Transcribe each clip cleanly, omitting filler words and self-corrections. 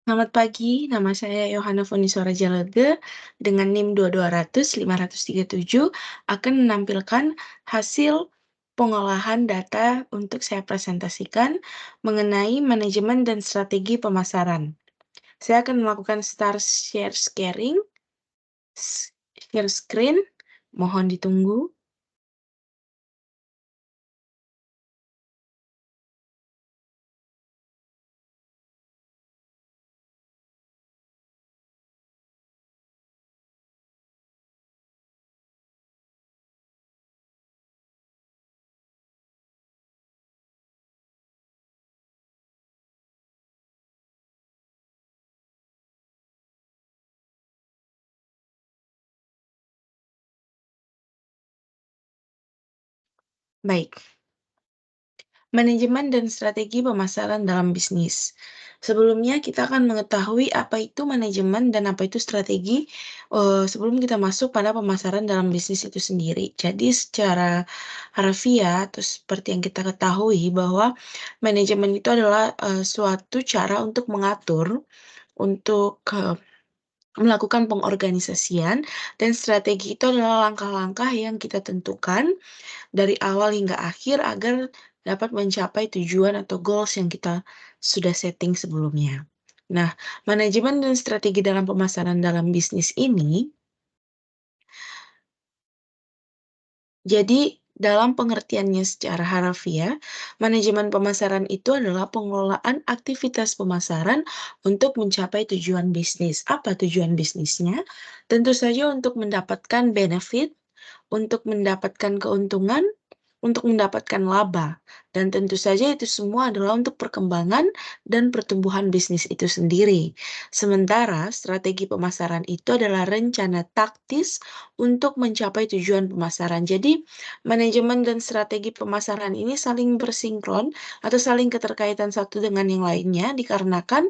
Selamat pagi, nama saya Yohana Fonisora Jalage dengan NIM 2200537 akan menampilkan hasil pengolahan data untuk saya presentasikan mengenai manajemen dan strategi pemasaran. Saya akan melakukan start share screen, mohon ditunggu. Baik. Manajemen dan strategi pemasaran dalam bisnis. Sebelumnya kita akan mengetahui apa itu manajemen dan apa itu strategi, sebelum kita masuk pada pemasaran dalam bisnis itu sendiri. Jadi secara harfiah atau seperti yang kita ketahui bahwa manajemen itu adalah, suatu cara untuk mengatur, untuk, melakukan pengorganisasian dan strategi itu adalah langkah-langkah yang kita tentukan dari awal hingga akhir agar dapat mencapai tujuan atau goals yang kita sudah setting sebelumnya. Nah, manajemen dan strategi dalam pemasaran dalam bisnis ini, jadi dalam pengertiannya secara harfiah, manajemen pemasaran itu adalah pengelolaan aktivitas pemasaran untuk mencapai tujuan bisnis. Apa tujuan bisnisnya? Tentu saja untuk mendapatkan benefit, untuk mendapatkan keuntungan, untuk mendapatkan laba, dan tentu saja itu semua adalah untuk perkembangan dan pertumbuhan bisnis itu sendiri. Sementara strategi pemasaran itu adalah rencana taktis untuk mencapai tujuan pemasaran. Jadi, manajemen dan strategi pemasaran ini saling bersinkron atau saling keterkaitan satu dengan yang lainnya dikarenakan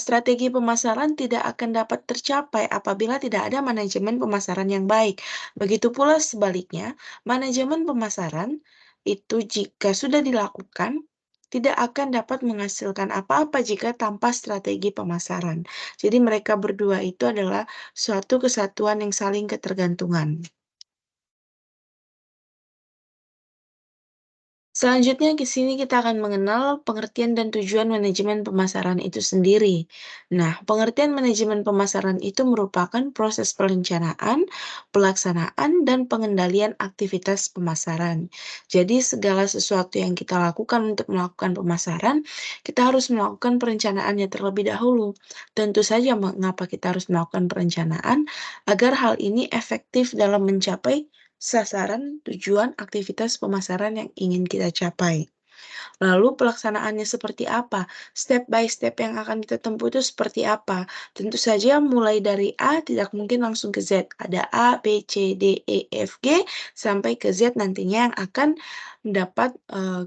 strategi pemasaran tidak akan dapat tercapai apabila tidak ada manajemen pemasaran yang baik. Begitu pula sebaliknya, manajemen pemasaran itu jika sudah dilakukan, tidak akan dapat menghasilkan apa-apa jika tanpa strategi pemasaran. Jadi mereka berdua itu adalah suatu kesatuan yang saling ketergantungan. Selanjutnya di sini kita akan mengenal pengertian dan tujuan manajemen pemasaran itu sendiri. Nah, pengertian manajemen pemasaran itu merupakan proses perencanaan, pelaksanaan, dan pengendalian aktivitas pemasaran. Jadi, segala sesuatu yang kita lakukan untuk melakukan pemasaran, kita harus melakukan perencanaannya terlebih dahulu. Tentu saja mengapa kita harus melakukan perencanaan agar hal ini efektif dalam mencapai sasaran tujuan aktivitas pemasaran yang ingin kita capai. Lalu pelaksanaannya seperti apa? Step by step yang akan kita tempuh itu seperti apa? Tentu saja mulai dari A tidak mungkin langsung ke Z. Ada A, B, C, D, E, F, G sampai ke Z nantinya yang akan dapat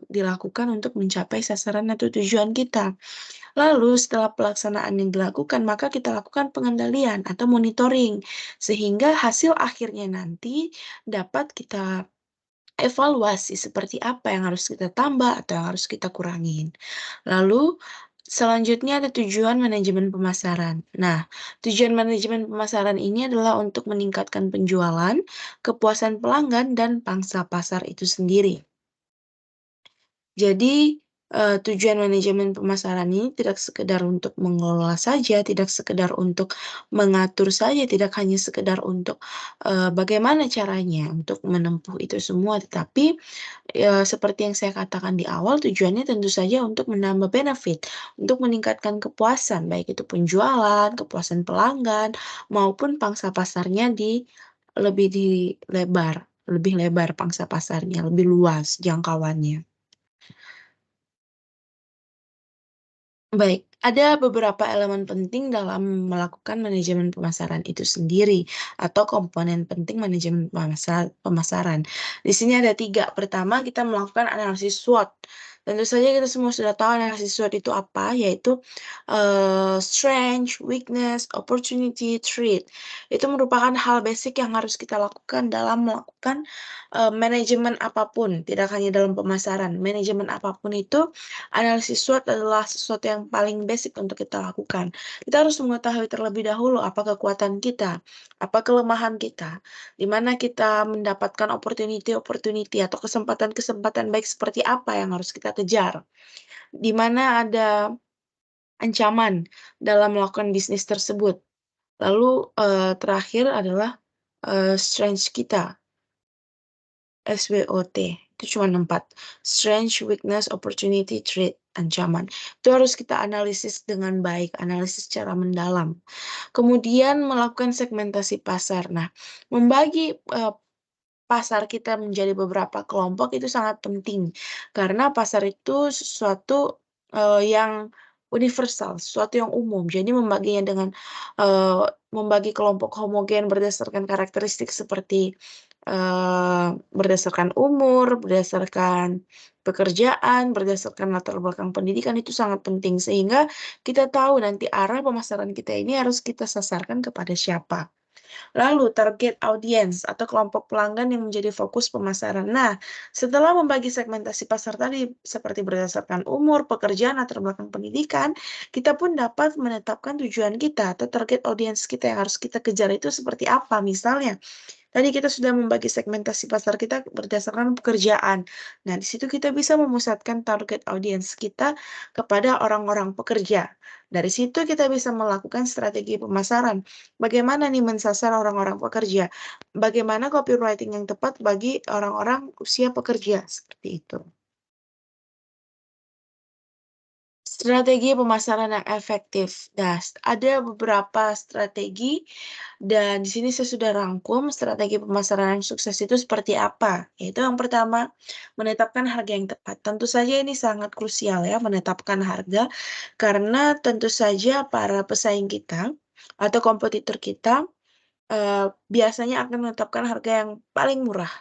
dilakukan untuk mencapai sasaran atau tujuan kita. Lalu setelah pelaksanaan yang dilakukan, maka kita lakukan pengendalian atau monitoring, sehingga hasil akhirnya nanti dapat kita evaluasi seperti apa yang harus kita tambah atau yang harus kita kurangin. Lalu selanjutnya ada tujuan manajemen pemasaran. Nah, tujuan manajemen pemasaran ini adalah untuk meningkatkan penjualan, kepuasan pelanggan, dan pangsa pasar itu sendiri. Jadi, tujuan manajemen pemasaran ini tidak sekedar untuk mengelola saja, tidak sekedar untuk mengatur saja, tidak hanya sekedar untuk, bagaimana caranya untuk menempuh itu semua, tetapi, seperti yang saya katakan di awal, tujuannya tentu saja untuk menambah benefit, untuk meningkatkan kepuasan, baik itu penjualan, kepuasan pelanggan, maupun pangsa pasarnya lebih lebar pangsa pasarnya, lebih luas jangkauannya. Baik, ada beberapa elemen penting dalam melakukan manajemen pemasaran itu sendiri, atau komponen penting manajemen pemasaran. Di sini ada 3. Pertama, kita melakukan analisis SWOT. Tentu saja kita semua sudah tahu analisis SWOT itu apa, yaitu, strength, weakness, opportunity, threat. Itu merupakan hal basic yang harus kita lakukan dalam melakukan, manajemen apapun, tidak hanya dalam pemasaran. Manajemen apapun itu, analisis SWOT adalah sesuatu yang paling basic untuk kita lakukan. Kita harus mengetahui terlebih dahulu apa kekuatan kita, apa kelemahan kita, di mana kita mendapatkan opportunity-opportunity atau kesempatan-kesempatan baik seperti apa yang harus kita kejar, di mana ada ancaman dalam melakukan bisnis tersebut. Lalu, terakhir adalah, strength kita, SWOT, itu cuma 4, strength, weakness, opportunity, threat, ancaman. Itu harus kita analisis dengan baik, analisis secara mendalam. Kemudian melakukan segmentasi pasar. Nah, membagi, pasar kita menjadi beberapa kelompok itu sangat penting, karena pasar itu sesuatu, yang universal, sesuatu yang umum. Jadi membaginya dengan, membagi kelompok homogen berdasarkan karakteristik seperti, berdasarkan umur, berdasarkan pekerjaan, berdasarkan latar belakang pendidikan itu sangat penting, sehingga kita tahu nanti arah pemasaran kita ini harus kita sasarkan kepada siapa. Lalu target audience atau kelompok pelanggan yang menjadi fokus pemasaran. Nah, setelah membagi segmentasi pasar tadi seperti berdasarkan umur, pekerjaan, latar belakang pendidikan, kita pun dapat menetapkan tujuan kita atau target audience kita yang harus kita kejar itu seperti apa. Misalnya, tadi kita sudah membagi segmentasi pasar kita berdasarkan pekerjaan. Nah, di situ kita bisa memusatkan target audiens kita kepada orang-orang pekerja. Dari situ kita bisa melakukan strategi pemasaran. Bagaimana nih mensasar orang-orang pekerja? Bagaimana copywriting yang tepat bagi orang-orang usia pekerja? Seperti itu. Strategi pemasaran yang efektif. Nah, ada beberapa strategi dan di sini saya sudah rangkum strategi pemasaran yang sukses itu seperti apa. Yaitu yang pertama, menetapkan harga yang tepat. Tentu saja ini sangat krusial ya, menetapkan harga karena tentu saja para pesaing kita atau kompetitor kita biasanya akan menetapkan harga yang paling murah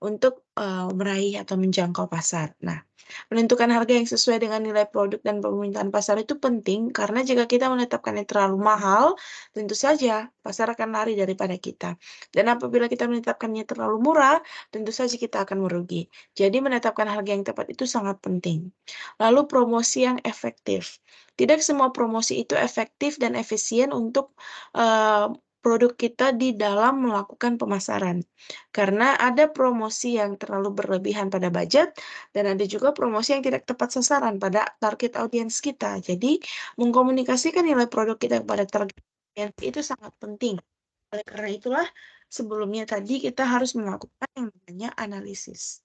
untuk, meraih atau menjangkau pasar. Nah, menentukan harga yang sesuai dengan nilai produk dan permintaan pasar itu penting karena jika kita menetapkannya terlalu mahal, tentu saja pasar akan lari daripada kita. Dan apabila kita menetapkannya terlalu murah, tentu saja kita akan merugi. Jadi menetapkan harga yang tepat itu sangat penting. Lalu promosi yang efektif. Tidak semua promosi itu efektif dan efisien untuk, produk kita di dalam melakukan pemasaran. Karena ada promosi yang terlalu berlebihan pada budget, dan ada juga promosi yang tidak tepat sasaran pada target audiens kita. Jadi, mengkomunikasikan nilai produk kita kepada target audiens itu sangat penting. Oleh karena itulah, sebelumnya tadi kita harus melakukan yang namanya analisis.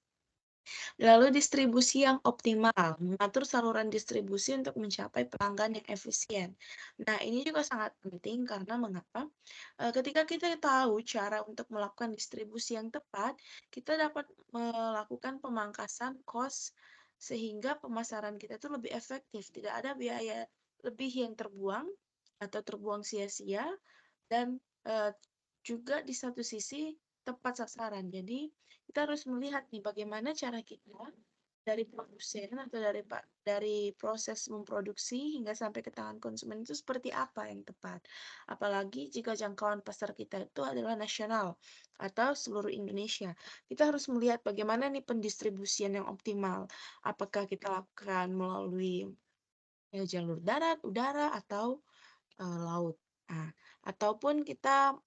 Lalu distribusi yang optimal, mengatur saluran distribusi untuk mencapai pelanggan yang efisien. Nah, ini juga sangat penting karena mengapa? Ketika kita tahu cara untuk melakukan distribusi yang tepat, kita dapat melakukan pemangkasan cost sehingga pemasaran kita itu lebih efektif, tidak ada biaya lebih yang terbuang atau terbuang sia-sia dan, juga di satu sisi tepat sasaran. Jadi, kita harus melihat nih bagaimana cara kita dari produsen atau dari proses memproduksi hingga sampai ke tangan konsumen itu seperti apa yang tepat. Apalagi jika jangkauan pasar kita itu adalah nasional atau seluruh Indonesia. Kita harus melihat bagaimana nih pendistribusian yang optimal. Apakah kita lakukan melalui, jalur darat, udara, atau laut. Nah, ataupun kita,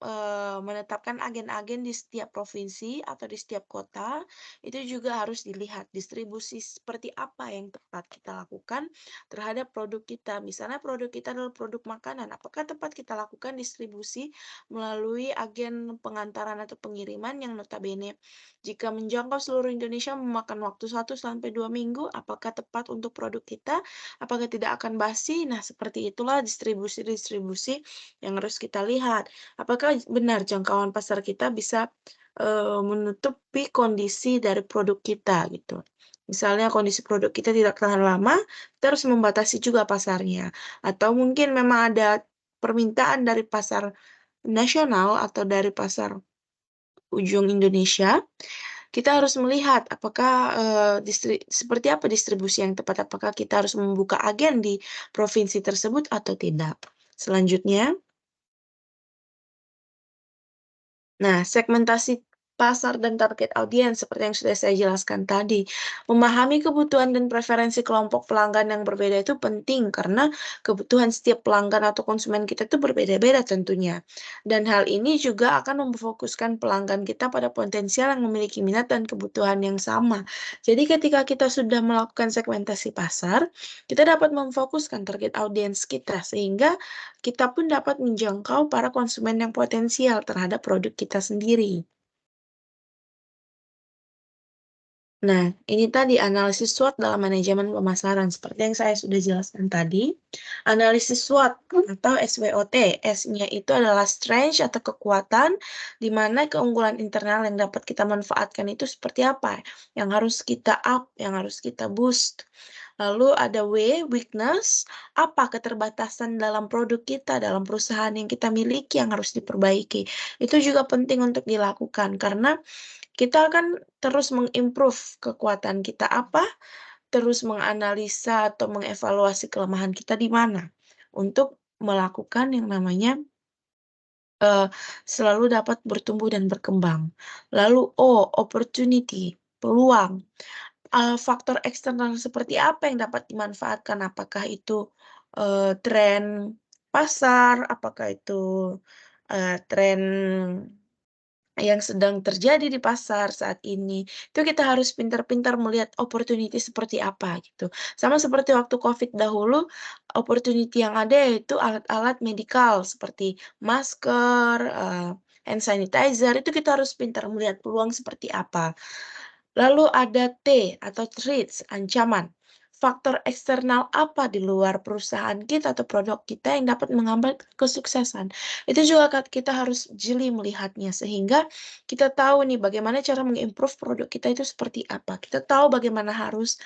menetapkan agen-agen di setiap provinsi atau di setiap kota, itu juga harus dilihat distribusi seperti apa yang tepat kita lakukan terhadap produk kita. Misalnya produk kita adalah produk makanan, apakah tepat kita lakukan distribusi melalui agen pengantaran atau pengiriman yang notabene jika menjangkau seluruh Indonesia memakan waktu 1 sampai 2 minggu, apakah tepat untuk produk kita? Apakah tidak akan basi? Nah, seperti itulah distribusi-distribusi yang harus kita lihat. Apakah benar jangkauan pasar kita bisa, menutupi kondisi dari produk kita gitu. Misalnya kondisi produk kita tidak tahan lama, kita harus membatasi juga pasarnya. Atau mungkin memang ada permintaan dari pasar nasional atau dari pasar ujung Indonesia Kita harus melihat apakah, seperti apa distribusi yang tepat, apakah kita harus membuka agen di provinsi tersebut atau tidak. Selanjutnya, nah, segmentasi pasar dan target audiens seperti yang sudah saya jelaskan tadi. Memahami kebutuhan dan preferensi kelompok pelanggan yang berbeda itu penting karena kebutuhan setiap pelanggan atau konsumen kita itu berbeda-beda tentunya. Dan hal ini juga akan memfokuskan pelanggan kita pada potensial yang memiliki minat dan kebutuhan yang sama. Jadi ketika kita sudah melakukan segmentasi pasar, kita dapat memfokuskan target audiens kita sehingga kita pun dapat menjangkau para konsumen yang potensial terhadap produk kita sendiri. Nah, ini tadi analisis SWOT dalam manajemen pemasaran. Seperti yang saya sudah jelaskan tadi, analisis SWOT atau SWOT. S-nya itu adalah strength atau kekuatan, di mana keunggulan internal yang dapat kita manfaatkan itu seperti apa, yang harus kita up, yang harus kita boost. Lalu ada W, weakness, apa keterbatasan dalam produk kita, dalam perusahaan yang kita miliki yang harus diperbaiki. Itu juga penting untuk dilakukan karena kita kan terus mengimprove kekuatan kita apa, terus menganalisa atau mengevaluasi kelemahan kita di mana, untuk melakukan yang namanya, eee, selalu dapat bertumbuh dan berkembang. Lalu O, opportunity, peluang, faktor eksternal seperti apa yang dapat dimanfaatkan? Apakah itu, tren pasar, apakah itu, tren yang sedang terjadi di pasar saat ini, itu kita harus pintar-pintar melihat opportunity seperti apa gitu. Sama seperti waktu Covid dahulu, opportunity yang ada yaitu alat-alat medikal seperti masker, hand sanitizer, itu kita harus pintar melihat peluang seperti apa. Lalu ada T atau threats, ancaman. Faktor eksternal apa di luar perusahaan kita atau produk kita yang dapat menghambat kesuksesan. Itu juga kita harus jeli melihatnya sehingga kita tahu nih bagaimana cara mengimprove produk kita itu seperti apa. Kita tahu bagaimana harus,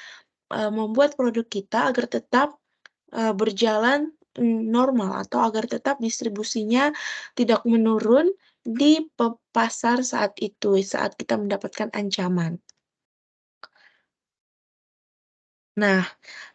membuat produk kita agar tetap, berjalan, normal atau agar tetap distribusinya tidak menurun di pasar saat itu, saat kita mendapatkan ancaman. Nah,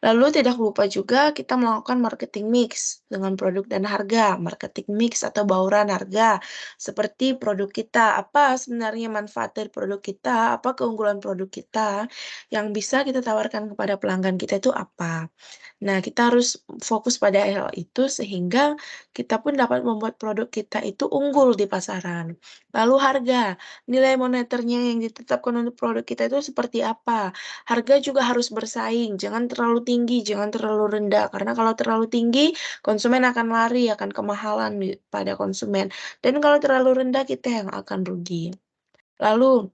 lalu tidak lupa juga kita melakukan marketing mix dengan produk dan harga. Marketing mix atau bauran harga, seperti produk kita, apa sebenarnya manfaat dari produk kita, apa keunggulan produk kita yang bisa kita tawarkan kepada pelanggan kita itu apa. Nah, kita harus fokus pada hal itu sehingga kita pun dapat membuat produk kita itu unggul di pasaran. Lalu harga, nilai moneternya yang ditetapkan untuk produk kita itu seperti apa. Harga juga harus bersaing, jangan terlalu tinggi, jangan terlalu rendah, karena kalau terlalu tinggi, konsumen akan lari, akan kemahalan pada konsumen. Dan kalau terlalu rendah, kita yang akan rugi. Lalu,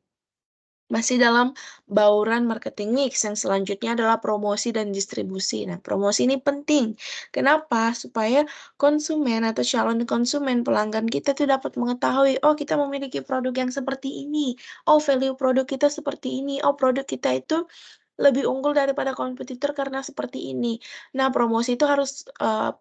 masih dalam bauran marketing mix, yang selanjutnya adalah promosi dan distribusi. Nah, promosi ini penting. Kenapa? Supaya konsumen atau calon konsumen, pelanggan kita tuh dapat mengetahui, "Oh, kita memiliki produk yang seperti ini. Oh, value produk kita seperti ini. Oh, produk kita itu lebih unggul daripada kompetitor karena seperti ini." Nah, promosi itu harus,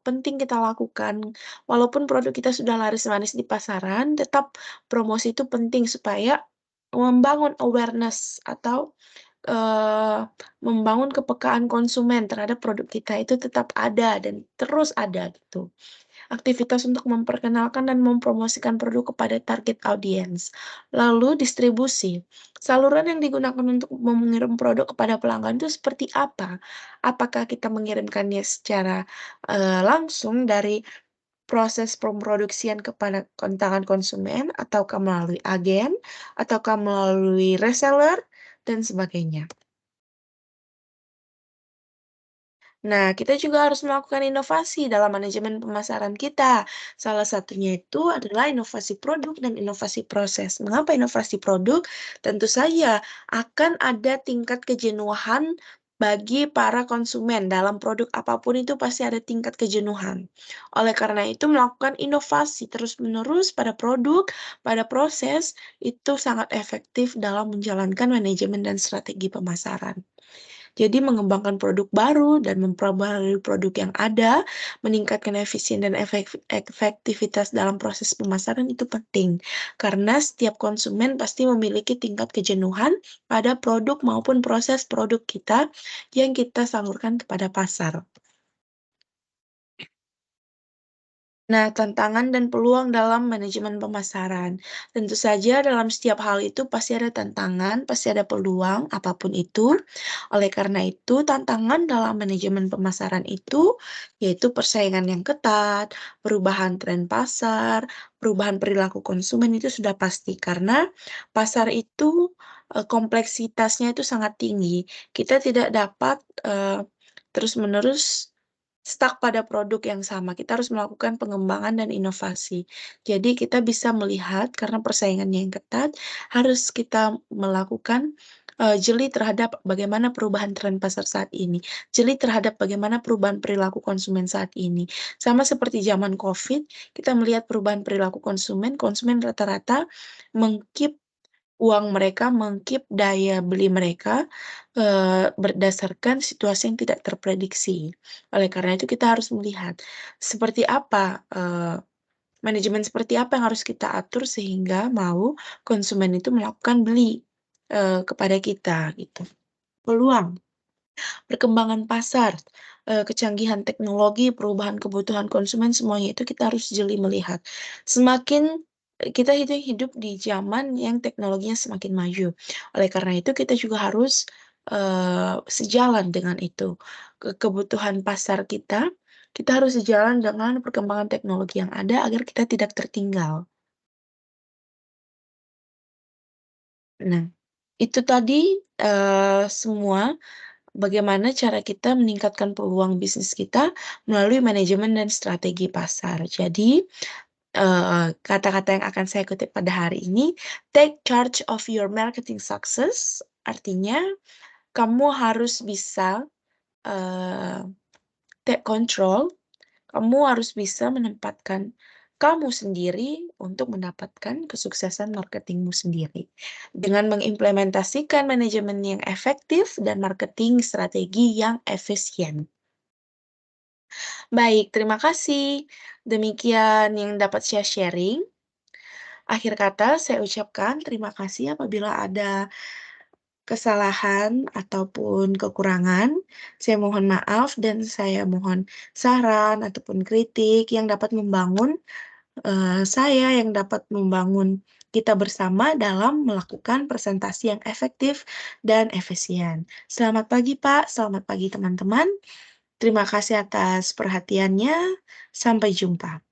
penting kita lakukan. Walaupun produk kita sudah laris manis di pasaran, tetap promosi itu penting supaya membangun awareness atau, eee, membangun kepekaan konsumen terhadap produk kita itu tetap ada dan terus ada gitu. Aktivitas untuk memperkenalkan dan mempromosikan produk kepada target audiens. Lalu distribusi. Saluran yang digunakan untuk mengirim produk kepada pelanggan itu seperti apa? Apakah kita mengirimkannya secara, langsung dari proses pemroduksian kepada tangan konsumen, ataukah melalui agen, ataukah melalui reseller, dan sebagainya. Nah, kita juga harus melakukan inovasi dalam manajemen pemasaran kita. Salah satunya itu adalah inovasi produk dan inovasi proses. Mengapa inovasi produk? Tentu saja akan ada tingkat kejenuhan bagi para konsumen. Dalam produk apapun itu pasti ada tingkat kejenuhan. Oleh karena itu, melakukan inovasi terus-menerus pada produk, pada proses, itu sangat efektif dalam menjalankan manajemen dan strategi pemasaran. Jadi mengembangkan produk baru dan memperbarui produk yang ada, meningkatkan efisien dan efektivitas dalam proses pemasaran itu penting. Karena setiap konsumen pasti memiliki tingkat kejenuhan pada produk maupun proses produk kita yang kita salurkan kepada pasar. Nah, tantangan dan peluang dalam manajemen pemasaran. Tentu saja dalam setiap hal itu pasti ada tantangan, pasti ada peluang, apapun itu. Oleh karena itu, tantangan dalam manajemen pemasaran itu yaitu persaingan yang ketat, perubahan tren pasar, perubahan perilaku konsumen itu sudah pasti karena pasar itu kompleksitasnya itu sangat tinggi. Kita tidak dapat terus-menerus stuck pada produk yang sama, kita harus melakukan pengembangan dan inovasi. Jadi kita bisa melihat karena persaingannya yang ketat, harus kita melakukan, jeli terhadap bagaimana perubahan tren pasar saat ini, jeli terhadap bagaimana perubahan perilaku konsumen saat ini. Sama seperti zaman Covid, kita melihat perubahan perilaku konsumen, konsumen rata-rata meng-keep uang mereka, meng-keep daya beli mereka, berdasarkan situasi yang tidak terprediksi. Oleh karena itu kita harus melihat seperti apa, manajemen seperti apa yang harus kita atur sehingga mau konsumen itu melakukan beli, kepada kita gitu. Peluang. Perkembangan pasar, kecanggihan teknologi, perubahan kebutuhan konsumen, semuanya itu kita harus jeli melihat. Semakin kita hidup di zaman yang teknologinya semakin maju. Oleh karena itu kita juga harus, sejalan dengan itu. Kebutuhan pasar kita harus sejalan dengan perkembangan teknologi yang ada agar kita tidak tertinggal. Nah, itu tadi, semua bagaimana cara kita meningkatkan peluang bisnis kita melalui manajemen dan strategi pasar. Jadi, kata-kata yang akan saya kutip pada hari ini, "Take charge of your marketing success," artinya kamu harus bisa, eee, take control, kamu harus bisa menempatkan kamu sendiri untuk mendapatkan kesuksesan marketingmu sendiri. Dengan mengimplementasikan manajemen yang efektif dan marketing strategi yang efisien. Baik, terima kasih. Demikian yang dapat saya sharing. Akhir kata saya ucapkan terima kasih apabila ada kesalahan ataupun kekurangan. Saya mohon maaf dan saya mohon saran ataupun kritik yang dapat membangun saya, yang dapat membangun kita bersama dalam melakukan presentasi yang efektif dan efisien. Selamat pagi, Pak. Selamat pagi, teman-teman. Terima kasih atas perhatiannya. Sampai jumpa.